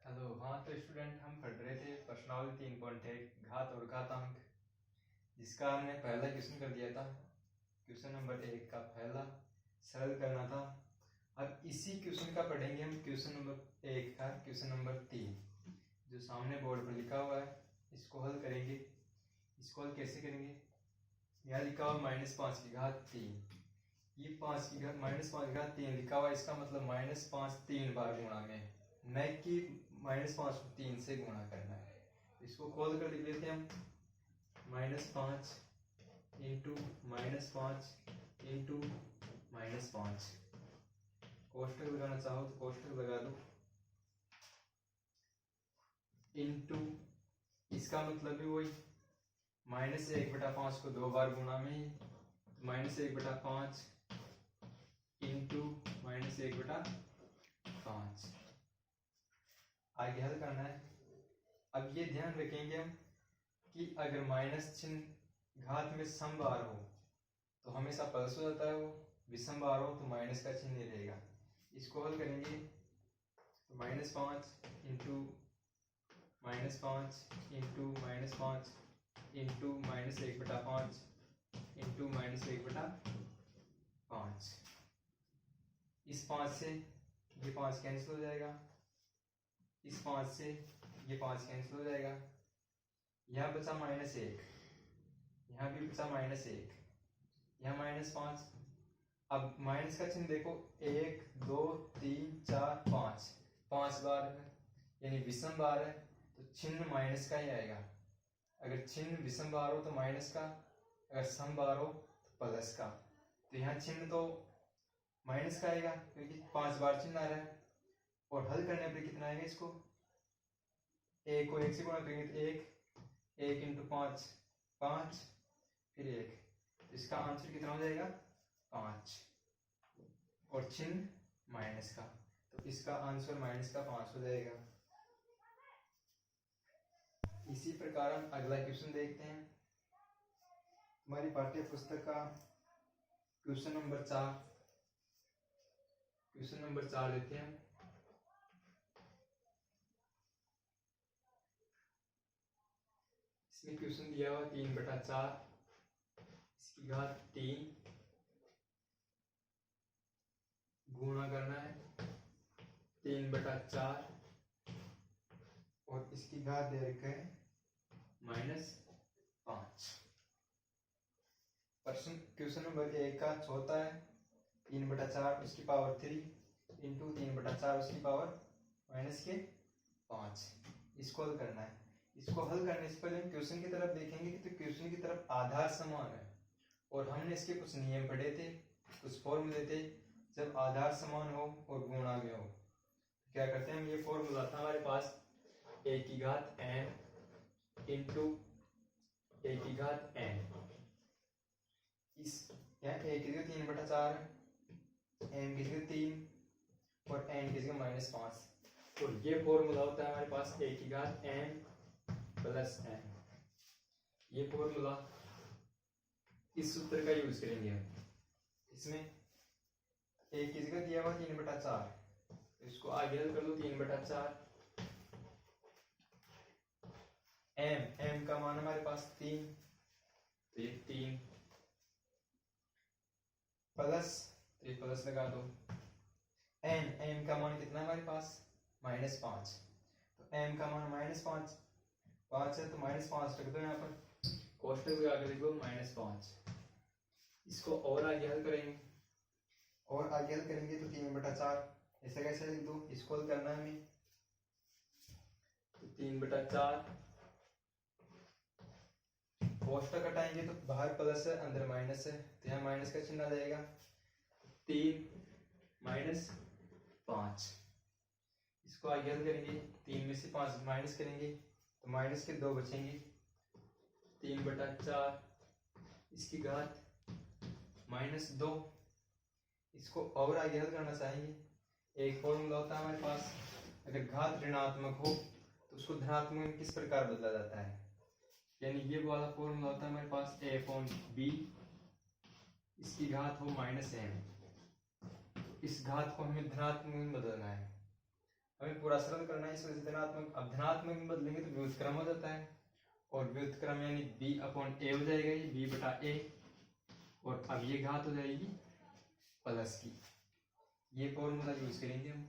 Hello. हाँ तो student, हम पढ़ रहे थे प्रश्नावली 3.1 घात और घातांक, जिसका हमने पहला क्वेश्चन कर दिया था। क्वेश्चन नंबर 1 का पहला सरल करना था। अब इसी क्वेश्चन का पढ़ेंगे हम क्वेश्चन नंबर 1 का क्वेश्चन नंबर 3, जो सामने बोर्ड पर लिखा हुआ है। इसको हल करेंगे। इसको हल कैसे करेंगे? यहाँ लिखा हुआ -5 की घात 3। ये 5 की घात -5 की घात 3 लिखा हुआ है। इसका मतलब -5 3 बार गुणा में, न कि -5 को 3 से गुणा करना है। इसको खोल कर लिख लेते हैं हम। -5 इंटू -5 इंटू -5। कोष्टक लगाना चाहो तो कोष्टक लगा दो। इंटू, इसका मतलब भी वही -1/5 को 2 बार गुणा में, -1/5 इंटू -1/5। आगे हल करना है। अब ये ध्यान रखेंगे हम कि अगर माइनस चिन्ह घात में सम बार हो तो हमेशा प्लस हो जाता है, वो विषम बार हो तो माइनस का चिन्ह नहीं रहेगा। इसको हल करेंगे तो -5 इंटू -5 इंटू -5 इंटू -1/5 इंटू -1/5। इस 5 से ये 5 कैंसिल हो जाएगा, इस 5 से ये 5 कैंसिल हो जाएगा। यहाँ बचा -1, यहाँ भी बचा -1, यहाँ -5। अब माइनस का चिन्ह देखो, 1 2 3 4 5, 5 बार है, यानी विषम बार है, तो चिन्ह माइनस का ही आएगा। अगर चिन्ह विषम बार हो तो माइनस का, अगर सम बार हो तो प्लस का। तो यहाँ चिन्ह तो माइनस का आएगा क्योंकि 5 बार चिन्ह आ रहा है। और हल करने पर कितना आएगा? इसको 1 को 1 से गुणा करेंगे तो 1 इंटू 5 5, फिर 1, तो इसका आंसर कितना हो जाएगा? 5। और चिन्ह माइनस का, तो इसका आंसर -5 हो जाएगा। इसी प्रकार हम अगला क्वेश्चन देखते हैं। हमारी पाठ्य पुस्तक का क्वेश्चन नंबर 4 लेते हैं। इसमें क्वेश्चन दिया हुआ 3/4, इसकी घात 3 गुणा करना है 3/4, और इसकी घात दे रखा है -5। प्रश्न क्वेश्चन नंबर 1 का चौथा है 3/4 उसकी पावर 3 इंटू 3/4 उसकी पावर -5। इसको हल करना है। इसको हल करने से पहले हम क्वेश्चन की तरफ देखेंगे कि तो क्वेश्चन की तरफ आधार समान है, और हमने इसके कुछ नियम पढ़े थे, कुछ फॉर्मूले थे। जब आधार समान हो और गुणा में हो क्या करते हैं हम? ये फॉर्मूला था हमारे पास, a की घात n इंटू a की घात n। इस यहाँ a की जगह 3/4 है, n की जगह 3 और n की जगह -5। तो ये फॉर्मूला होता है हमारे पास a की घात n प्लस n। ये फॉर्मूला, इस सूत्र का यूज करेंगे हम। इसमें a की जगह दिया हुआ 3/4, इसको आगे हल कर लो। 3/4 m का मान हमारे पास 3, तो ये 3 प्लस, तो ये प्लस लगा दो। n का मान कितना है हमारे पास? -5, तो m का मान -5 है, तो -5 रख दो यहाँ पर, कोष्टक लगा के लिख लो -5। इसको और आगे हल करेंगे, और आगे हल करेंगे तो 3/4 ऐसा कैसे लिख दो? इसको हल करना है हमें, तो 3/4 कोष्टक हटाएंगे तो बाहर प्लस है अंदर माइनस है, तो यहाँ माइनस का चिन्ह आ जाएगा। 3 -5, इसको आगे हल करेंगे, 3 में से 5 माइनस करेंगे तो माइनस के 2 बचेंगे। 3/4 इसकी घात -2। इसको और आगे हल करना चाहेंगे। एक फॉर्मूला होता है हमारे पास, अगर घात ऋणात्मक हो तो उसको धनात्मक में किस प्रकार बदला जाता है, यानी ये वाला फॉर्मूला होता है हमारे पास a/b, इसकी घात हो -m। इस घात को हमें धनात्मक में बदलना है, हमें पूरा सरल करना है, इस वजह से धनात्मक, अब धनात्मक में बदलेंगे तो व्युत्क्रम हो जाता है, और व्युत्क्रम यानी b/a हो जाएगा, ये b/a, और अब ये घात हो जाएगी प्लस की। ये फॉर्मूला यूज करेंगे हम।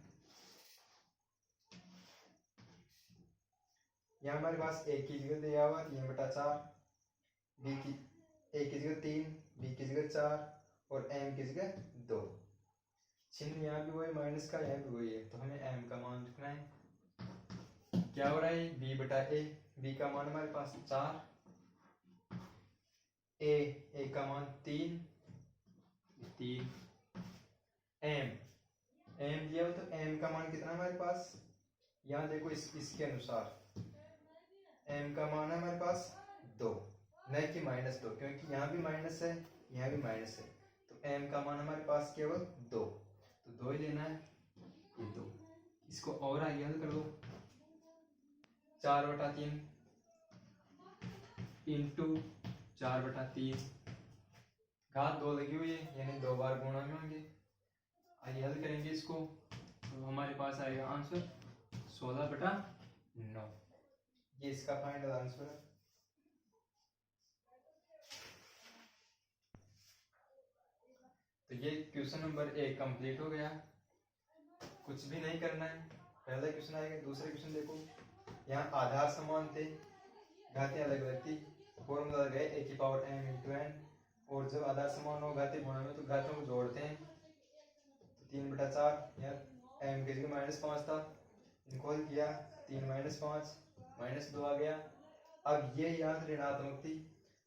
यहाँ हमारे पास a की जगह दिया हुआ 3/4, b की a की जगह 3, b की जगह 4 और m की जगह 2। चिन्ह यहाँ भी वही माइनस का, यहाँ भी वही है, तो हमें m का मान रखना है। क्या हो रहा है, b/a, b का मान हमारे पास 4, a का मान 3, m दिया हो तो m का मान कितना हमारे पास, यहाँ देखो इसके अनुसार m का मान है हमारे पास 2, न कि -2, क्योंकि यहाँ भी माइनस है, यहाँ भी माइनस है, तो m का मान हमारे पास केवल 2, तो 2 ही लेना है, ये 2। इसको और आगे हल कर दो, 4/3 इंटू 4/3, घात 2 लगी हुई है यानी 2 बार गुणा में होंगे। आइए हल करेंगे इसको, तो हमारे पास आएगा आंसर 16/9, ये इसका फाइनल आंसर है। तो ये क्वेश्चन नंबर 1 कंप्लीट हो गया, कुछ भी नहीं करना है। पहला क्वेश्चन आएगा, दूसरे क्वेश्चन देखो, यहाँ आधार समान थे, घातें अलग अलग थी, फॉर्मूला लगाए a⁴m × n, और जब आधार समान हो घातें गुणा में तो घातों को जोड़ते हैं, तो 3/4, यहाँ m की जगह -5 था, इनको हल किया, 3 - 5 -2 आ गया। अब ये यहाँ ऋणात्मक थी,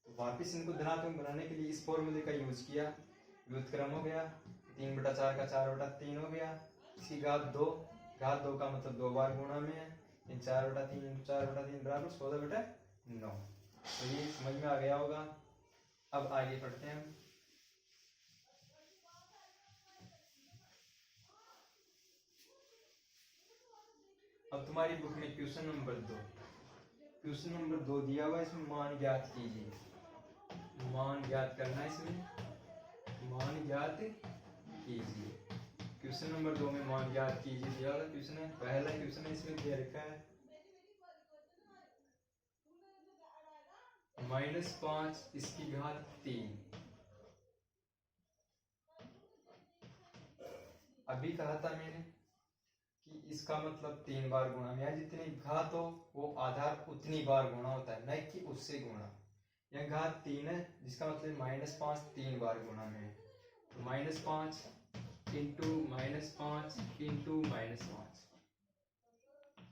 तो वापिस इनको धनात्मक बनाने के लिए इस फॉर्मूले का यूज किया, व्युत्क्रम हो गया, 3/4 का 4/3 हो गया, इसकी घात 2, घात 2 का मतलब 2 बार गुणा में है, 4/3 × 4/3 बराबर 16/9। तो ये समझ में आ गया होगा। अब आगे पढ़ते हैं हम। अब तुम्हारी बुक में क्वेश्चन नंबर 2 दिया हुआ है, इसमें मान ज्ञात कीजिए, मान ज्ञात करना है, इसमें मान ज्ञात कीजिए। क्वेश्चन नंबर 2 में मान ज्ञात कीजिए दिया वाला क्वेश्चन है, पहला क्वेश्चन है, इसमें दिया रखा है -5 इसकी घात 3। अभी कहा था मैंने कि इसका मतलब 3 बार गुणा में, जितनी घात हो वो आधार उतनी बार गुणा होता है, न कि उससे गुणा। यह घात 3 है, जिसका मतलब -5 3 बार गुणा में है, तो -5 इंटू -5 इंटू -5,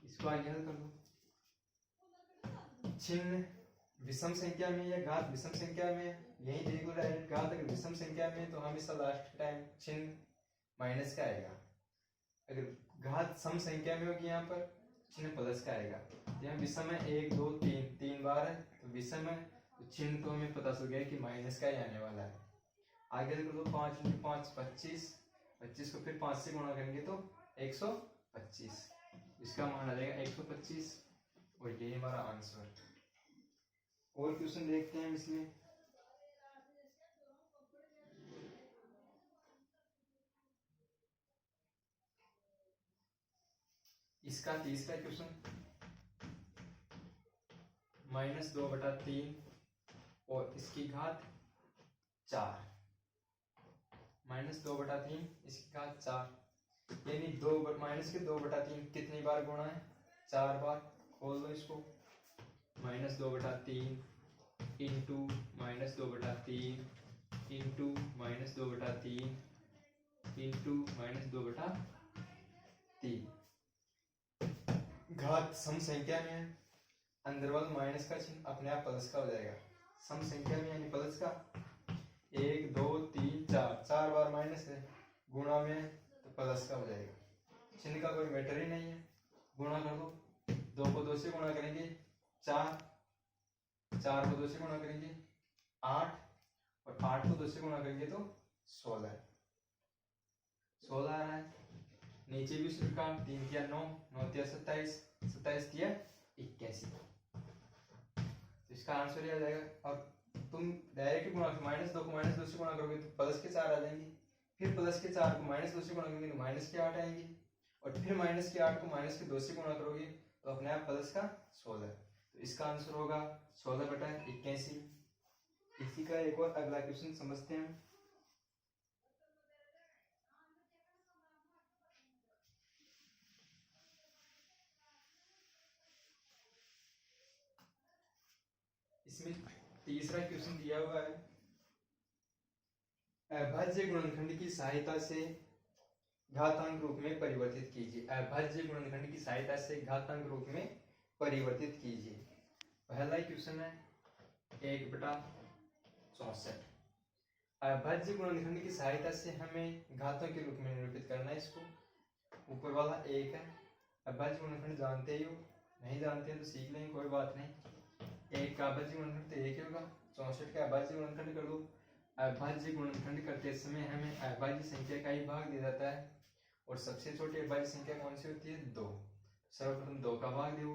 इसको आगे हल कर दो। चिन्ह विषम संख्या में या घात विषम संख्या में, यही देख लो डायरेक्ट, घात अगर विषम संख्या में तो हमेशा लास्ट टाइम चिन्ह माइनस का आएगा, अगर घात सम संख्या में होगी यहाँ पर चिन्ह प्लस का आएगा। यहाँ विषम है 1 2 3 बार है, तो विषम है तो चिन्ह तो हमें पता चल गया कि माइनस का ही आने वाला है। आगे कर दो, 5 × 5 25, 25 को फिर 5 से गुणा करेंगे तो 125, इसका मान आ जाएगा 125, और ये हमारा आंसर। और क्वेश्चन देखते हैं इसमें। इसका तीसरा क्वेश्चन, -2/3 और इसकी घात 4, -2/3 इसकी घात 4, यानी 2 कितनी बार गुणा है, 4 बार। खोल दो इसको, -2/3 इंटू -2/3 इंटू -2/3 इंटू -2/3। घात सम संख्या में है, अंदर वाला माइनस का चिन्ह अपने आप प्लस का हो जाएगा, सम संख्या में यानी प्लस का। 1 2 3 4 बार माइनस है, गुणा में तो प्लस का हो जाएगा, चिन्ह का कोई मैटर ही नहीं है। गुणा कर दो, 2 को 2 से गुणा करेंगे 4, 4 को 2 से गुणा करेंगे 8, और 8 को 2 से गुणा करेंगे तो 16 आ रहा है। नीचे भी उसी प्रकार, 3 × 9, 9 × 27, 27 × 81, तो इसका आंसर ये आ जाएगा। और तुम डायरेक्ट गुणा, -2 को -2 से गुणा करोगे तो प्लस के 4 आ जाएंगे, फिर प्लस के 4 को -2 से गुणा करेंगे तो -8 आएंगे, और फिर माइनस के 8 को माइनस के 2 से गुणा करोगे तो अपने आप प्लस का 16। तो इसका आंसर होगा 16/81। इसी का एक और अगला क्वेश्चन समझते हैं। इसमें तीसरा क्वेश्चन दिया हुआ है, अभाज्य गुणनखंड की सहायता से घातांक रूप में परिवर्तित कीजिए। अभाज्य गुणनखंड की सहायता से घातांक रूप में परिवर्तित कीजिए। पहला क्वेश्चन है 1/64। अभाज्य गुणनखंड की सहायता से हमें घातों के रूप में निरूपित करना है इसको। ऊपर वाला 1 है, अभाज्य गुणनखंड जानते ही हो, नहीं जानते हैं तो सीख लेंगे, कोई बात नहीं। 1 का अभाज्य गुणनखंड तो 1 होगा, 64 का अभाज्य गुणनखंड कर दो। अभाज्य गुणनखंड करते समय हमें अभाज्य संख्या का ही भाग दिया जाता है, और सबसे छोटी अभाज्य संख्या कौन सी होती है? 2। सर्वप्रथम 2 का भाग दो,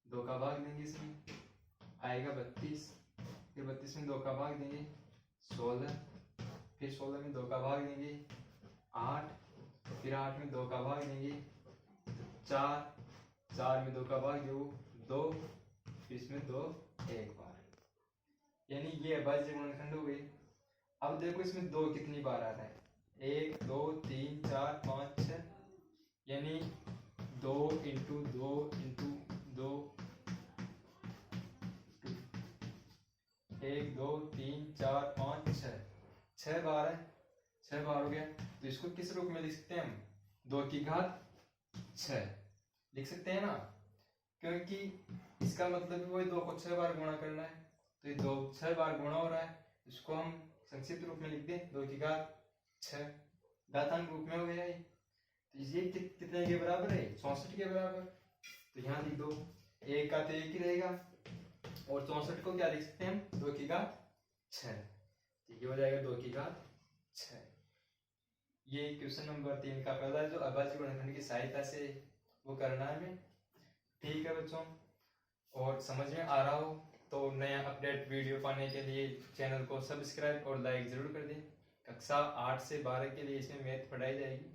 2 का भाग देंगे, इसमें आएगा 32, फिर 32 में 2 का भाग देंगे 16, फिर 16 में 2 का भाग देंगे 8, फिर 8 में 2 का भाग देंगे 4, 4 में 2 का भाग दो 2, फिर इसमें 2 एक बार, यानी ये अभाज्य गुणनखंड हो गई। अब देखो इसमें 2 कितनी बार आ रहा है? 1 2 3 4 5 6, यानी 2 इंटू 2 इंटू 2, 1 2 3 4 5 6, 6 बार है, 6 बार हो गया। तो इसको किस रूप में लिख सकते हैं हम? 2 की घात 6 लिख सकते हैं ना, क्योंकि इसका मतलब वही 2 को 6 बार गुणा करना है, तो ये 2 6 बार गुणा हो रहा है, इसको हम संक्षिप्त रूप में लिख दें 2 की घात 6, घातांक रूप में हो गया है। तो ये कितने के बराबर है? 64 के बराबर। तो यहाँ लिख दो, 1 का तो 1 ही रहेगा, और 64 को क्या लिख सकते हैं हम? 2 की घात 6। तो ये हो जाएगा 2 की घात 6। ये क्वेश्चन नंबर 3 का पहला जो अभाज्य गुणनखंड की सहायता से वो करना है हमें। ठीक है बच्चों, और समझ में आ रहा हो तो नया अपडेट वीडियो पाने के लिए चैनल को सब्सक्राइब और लाइक जरूर कर दें। कक्षा 8 से 12 के लिए इसमें मैथ पढ़ाई जाएगी।